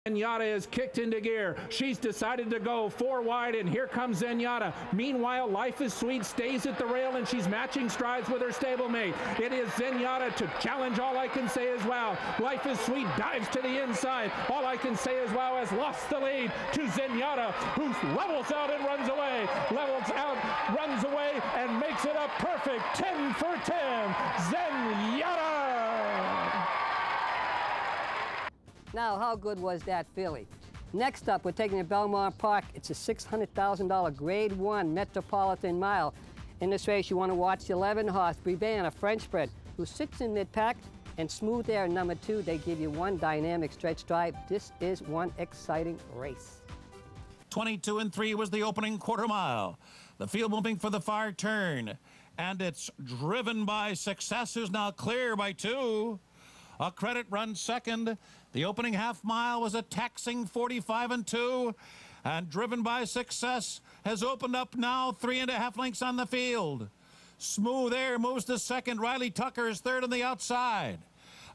Zenyatta is kicked into gear. She's decided to go 4 wide, and here comes Zenyatta. Meanwhile, Life is Sweet stays at the rail, and she's matching strides with her stablemate. It is Zenyatta to challenge All I Can Say Is Wow. Life is Sweet dives to the inside. All I Can Say Is Wow has lost the lead to Zenyatta, who levels out and runs away. Levels out, runs away, and makes it a perfect 10 for 10. Zenyatta! Now, how good was that filly? Next up, we're taking to Belmont Park. It's a $600,000 Grade 1 Metropolitan Mile. In this race, you want to watch the 11-horse Briband, a French bred, who sits in mid-pack, and Smooth Air, number 2. They give you one dynamic stretch drive. This is one exciting race. 22 and 3 was the opening quarter mile. The field moving for the far turn, and it's driven by Success, who's now clear by 2. A Credit runs second. The opening half mile was a taxing 45 and 2, and Driven by Success has opened up now 3.5 lengths on the field. Smooth Air moves to second. Riley Tucker is third on the outside.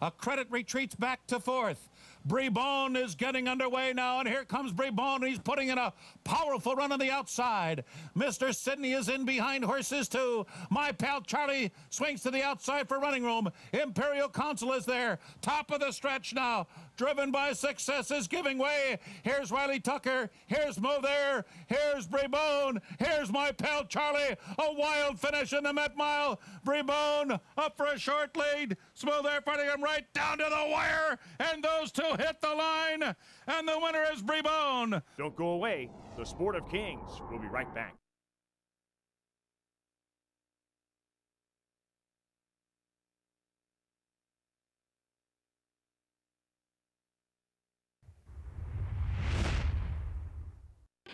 A Credit retreats back to fourth. Briband is getting underway now, and here comes Briband, and he's putting in a powerful run on the outside. Mr. Sydney is in behind horses, too. My pal Charlie swings to the outside for running room. Imperial Council is there. Top of the stretch now. Driven by Success is giving way. Here's Riley Tucker. Here's Move There. Here's Briband. Here's My Pal Charlie. A wild finish in the Met Mile. Briband up for a short lead. Smooth Air fighting him right down to the wire. And those two hit the line. And the winner is Briband. Don't go away. The Sport of Kings will be right back.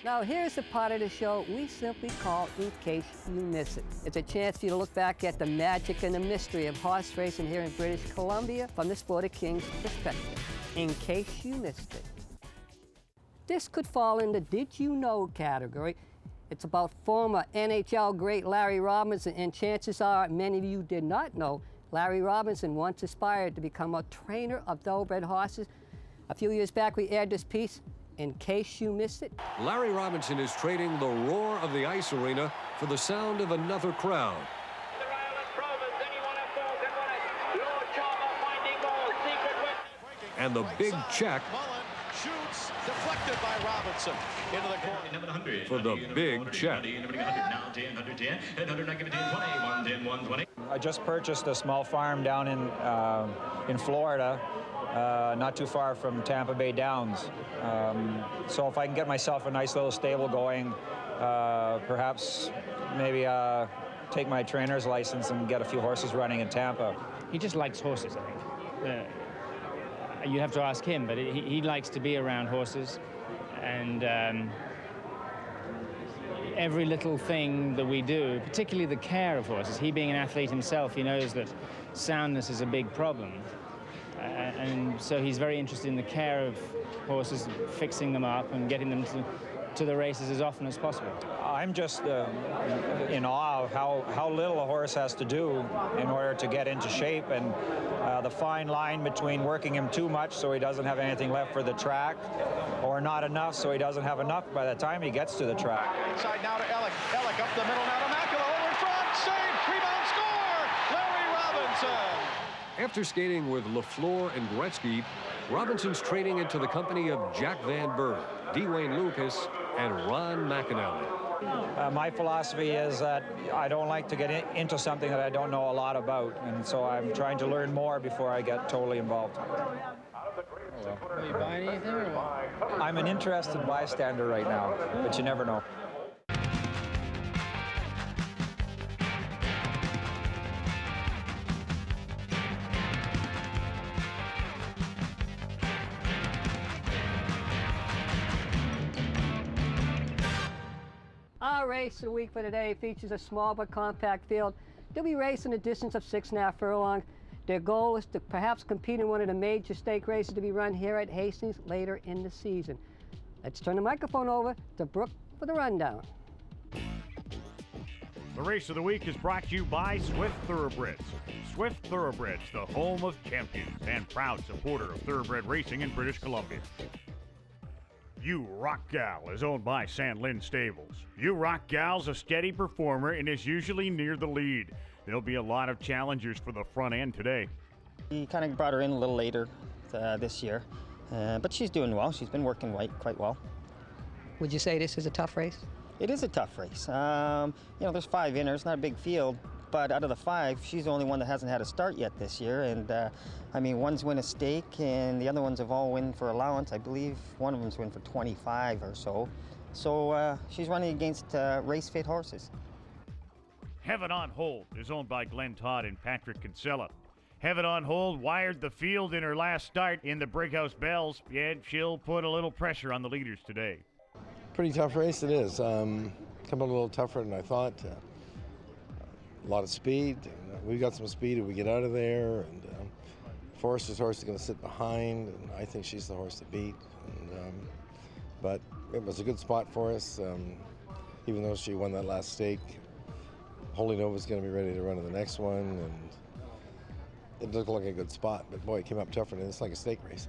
Now, here's the part of the show we simply call In Case You Miss It. It's a chance for you to look back at the magic and the mystery of horse racing here in British Columbia from the Sport of Kings perspective, in case you missed it. This could fall in the Did You Know category. It's about former NHL great Larry Robinson, and chances are many of you did not know Larry Robinson once aspired to become a trainer of thoroughbred horses. A few years back, we aired this piece, In Case You Missed It. Larry Robinson is trading the roar of the ice arena for the sound of another crowd. And the big check shoots, deflected by Robinson into the corner. For the big check. I just purchased a small farm down in Florida, not too far from Tampa Bay Downs. So if I can get myself a nice little stable going, perhaps maybe take my trainer's license and get a few horses running in Tampa. He just likes horses, I think. You have to ask him, but he likes to be around horses, and every little thing that we do, particularly the care of horses. He being an athlete himself, he knows that soundness is a big problem. And so he's very interested in the care of horses, fixing them up and getting them to the races as often as possible. I'm just in awe of how little a horse has to do in order to get into shape, and the fine line between working him too much so he doesn't have anything left for the track, or not enough so he doesn't have enough by the time he gets to the track. Inside now to Alec. Alec up the middle now to Macula. Over in front. Save. Rebound score. Larry Robinson. After skating with LaFleur and Gretzky, Robinson's trading into the company of Jack Van Burr, Dwayne Lucas, and Ron McAnally. My philosophy is that I don't like to get into something that I don't know a lot about, and so I'm trying to learn more before I get totally involved. Are you buying anything or what? I'm an interested bystander right now, but you never know. Our race of the week for today features a small but compact field. They'll be racing a distance of 6.5 furlongs. Their goal is to perhaps compete in one of the major stake races to be run here at Hastings later in the season. Let's turn the microphone over to Brooke for the rundown. The race of the week is brought to you by Swift Thoroughbreds. Swift Thoroughbreds, the home of champions and proud supporter of thoroughbred racing in British Columbia. You Rock Gal is owned by San Lin Stables. You Rock Gal's a steady performer and is usually near the lead. There'll be a lot of challengers for the front end today. He kind of brought her in a little later this year, but she's doing well. She's been working quite well. Would you say this is a tough race? It is a tough race. You know, there's 5 in her. It's not a big field, but out of the 5, she's the only one that hasn't had a start yet this year. And I mean, one's win a stake, and the other ones have all win for allowance. I believe one of them's win for 25 or so. So she's running against race-fit horses. Heaven on Hold is owned by Glenn Todd and Patrick Kinsella. Heaven on Hold wired the field in her last start in the Brighouse Bells, and she'll put a little pressure on the leaders today. Pretty tough race it is. Come a little tougher than I thought. A lot of speed. We got some speed if we get out of there. And Forrester's horse is going to sit behind, and I think she's the horse to beat. And, but it was a good spot for us, even though she won that last stake. Holy Nova's going to be ready to run to the next one, and it looked like a good spot. But boy, it came up tougher than it's like a stake race.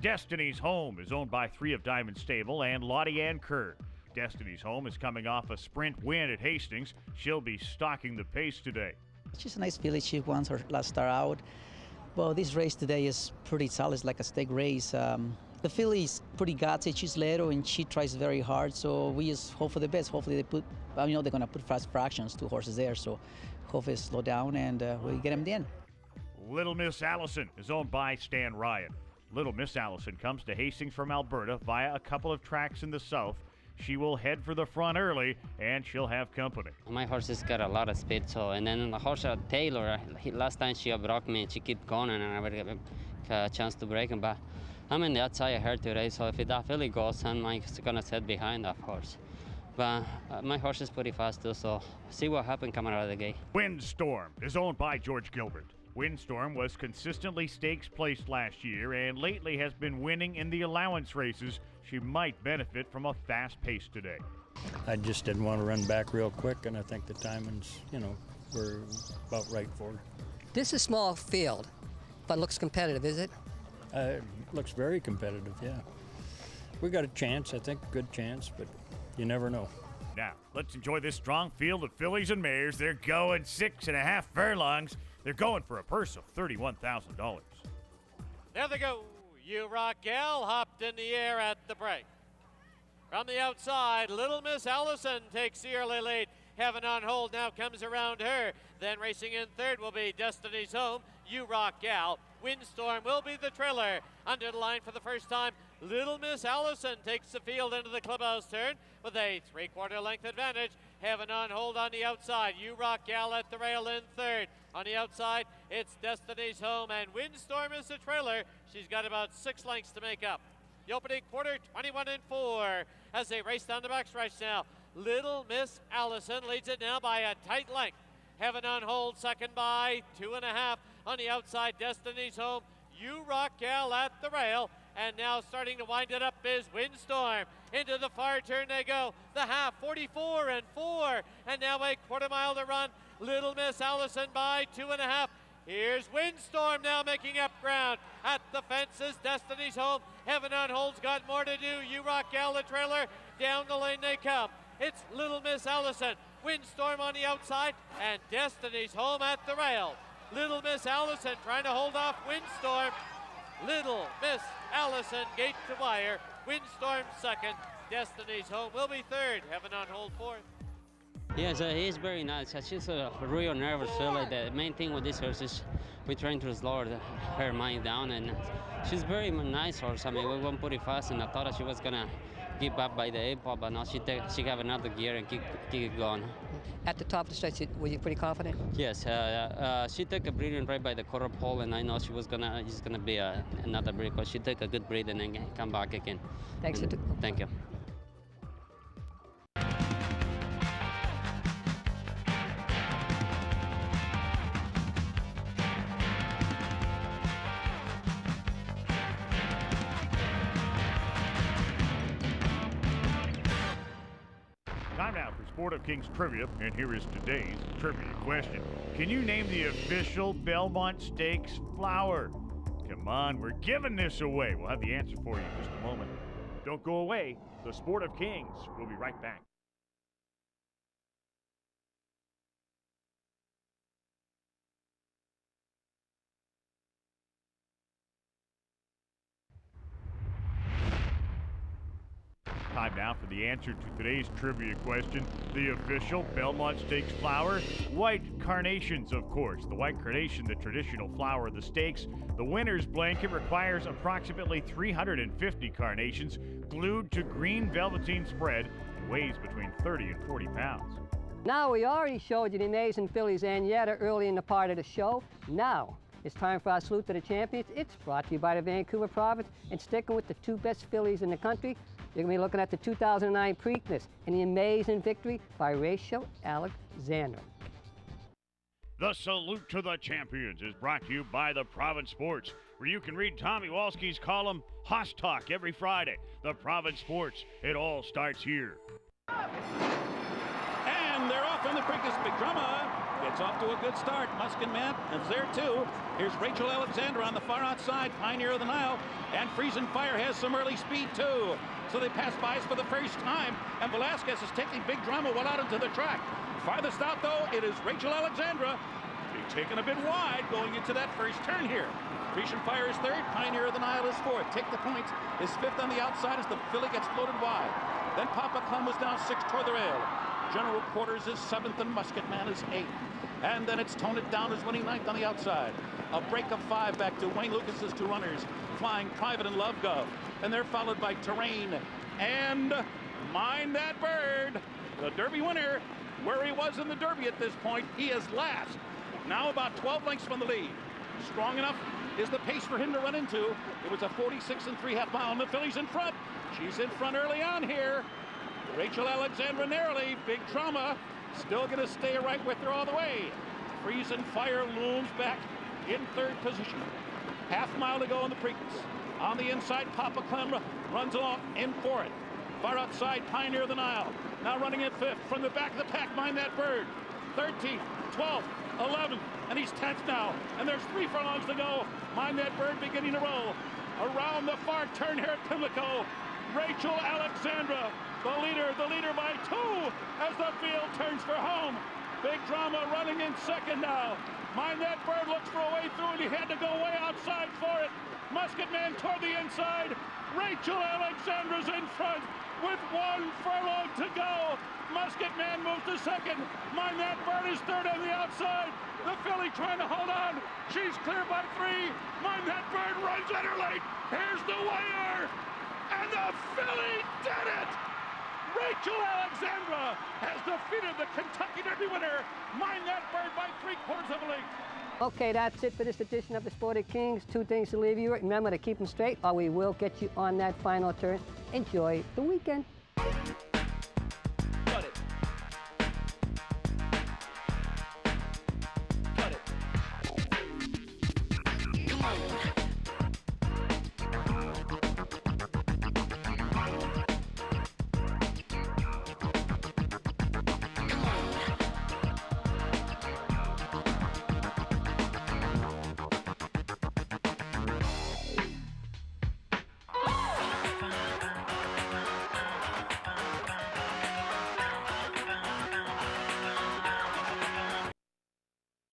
Destiny's Home is owned by 3 of Diamond Stable and Lottie Ann Kerr. Destiny's Home is coming off a sprint win at Hastings. She'll be stalking the pace today. She's a nice filly. She won her last start out. Well, this race today is pretty solid. It's like a stake race. The filly is pretty gutsy. She's little and she tries very hard. So we just hope for the best. Hopefully they put, you know, they're going to put fast fractions, 2 horses there. So hopefully slow down and we get them in. Little Miss Allison is owned by Stan Ryan. Little Miss Allison comes to Hastings from Alberta via a couple of tracks in the south. She will head for the front early, and she'll have company. My horse has got a lot of speed, so, and then the horse Taylor, last time she broke me, she kept going, and I never get a chance to break him. But I'm in the outside of her today, so if that filly goes, I'm going to sit behind that horse. But my horse is pretty fast too, so see what happens coming out of the gate. Windstorm is owned by George Gilbert. Windstorm was consistently stakes placed last year and lately has been winning in the allowance races. She might benefit from a fast pace today. I just didn't want to run back real quick, and I think the timings, you know, were about right for her. This is a small field, but looks competitive, is it? It looks very competitive, yeah. We got a chance, I think, good chance, but you never know. Now, let's enjoy this strong field of fillies and mares. They're going 6.5 furlongs. They're going for a purse of $31,000. There they go. You Rock Gal hopped in the air at the break. From the outside, Little Miss Allison takes the early lead. Heaven on Hold now comes around her. Then racing in third will be Destiny's Home. You Rock Gal. Windstorm will be the trailer. Under the line for the first time, Little Miss Allison takes the field into the clubhouse turn with a 3/4 length advantage. Heaven on Hold on the outside. You Rock Gal at the rail in third. On the outside, it's Destiny's Home, and Windstorm is the trailer. She's got about 6 lengths to make up. The opening quarter, 21-4, as they race down the backstretch now. Little Miss Allison leads it now by a tight length. Heaven on Hold second by 2.5. On the outside, Destiny's Home. You Rock Gal at the rail. And now starting to wind it up is Windstorm. Into the far turn they go. The half, 44-4. And now a 1/4 mile to run. Little Miss Allison by 2.5. Here's Windstorm now making up ground. At the fences, Destiny's Home. Heaven on Hold's got more to do. You Rock Gal the trailer. Down the lane they come. It's Little Miss Allison. Windstorm on the outside. And Destiny's Home at the rail. Little Miss Allison trying to hold off Windstorm. Little Miss Allison gate to wire. Windstorm second. Destiny's Home will be third. Heaven on Hold fourth. Yes, he's very nice. She's a real nervous filly. The main thing with this horse is we're trying to slow her mind down, and she's very nice horse. I mean, we went pretty fast, and I thought that she was gonna give up by the 8-ball, but now she have another gear and keep it going. At the top of the stretch, were you pretty confident? Yes, she took a breathing right by the quarter pole, and I know she was it's gonna be another break, but she took a good breath and then come back again. Thanks. Thank you. Time now for Sport of Kings Trivia, and here is today's trivia question. Can you name the official Belmont Stakes flower? Come on, we're giving this away. We'll have the answer for you in just a moment. Don't go away. The Sport of Kings will be right back. Time now for the answer to today's trivia question. The official Belmont Stakes flower, white carnations, of course. The white carnation, the traditional flower of the stakes. The winner's blanket requires approximately 350 carnations glued to green velveteen spread and weighs between 30 and 40 pounds. Now, we already showed you the amazing filly Zenyatta early in the part of the show. Now, it's time for our salute to the champions. It's brought to you by the Vancouver Province, and sticking with the two best fillies in the country, you're going to be looking at the 2009 Preakness and the amazing victory by Rachel Alexandra. The Salute to the Champions is brought to you by the Province Sports, where you can read Tommy Walski's column, Hoss Talk, every Friday. The Province Sports, it all starts here. And they're off on the Preakness. Big Drama gets off to a good start. Muskin Man is there too. Here's Rachel Alexandra on the far outside, Pioneer of the Nile. And Freezing Fire has some early speed too. So they pass by us for the first time, and Velasquez is taking Big Drama well out into the track. Farthest out, though, it is Rachel Alexandra. She's taken a bit wide going into that first turn here. Freezing Fire is third, Pioneer of the Nile is fourth. Take the Point is fifth on the outside as the filly gets floated wide. Then Papa Clem was down sixth toward the rail. General Quarters is seventh, and Musket Man is eighth. And then it's Tone It Down is winning ninth on the outside. A break of 5 back to Wayne Lucas's two runners, Flying Private and Love Gov. And they're followed by Terrain and Mind That Bird. The Derby winner, where he was in the Derby at this point, he is last. Now about 12 lengths from the lead. Strong enough is the pace for him to run into. It was a 46 3/2 mile, and the filly's in front. She's in front early on here. Rachel Alexandra narrowly, Big Drama, still gonna stay right with her all the way. Freezing Fire looms back in third position. Half mile to go in the Preakness. On the inside, Papa Clem runs along in fourth. Far outside, Pioneer of the Nile. Now running in fifth. From the back of the pack, Mind That Bird. 13th, 12th, 11th, and he's 10th now. And there's 3 furlongs to go. Mind That Bird beginning to roll. Around the far turn here at Pimlico, Rachel Alexandra, the leader by 2 as the field turns for home. Big Drama running in second now. Mind That Bird looks for a way through, and he had to go way outside for it. Musket Man toward the inside. Rachel Alexandra's in front with 1 furlong to go. Musket Man moves to second. Mind That Bird is third on the outside. The filly trying to hold on. She's clear by 3. Mind That Bird runs at her late. Here's the wire. And the filly did it! Rachel Alexandra has defeated the Kentucky Derby winner, Mind That Bird, by 3/4 of a length. Okay, that's it for this edition of the Sport of Kings. 2 things to leave you. Remember to keep them straight, or we will get you on that final turn. Enjoy the weekend.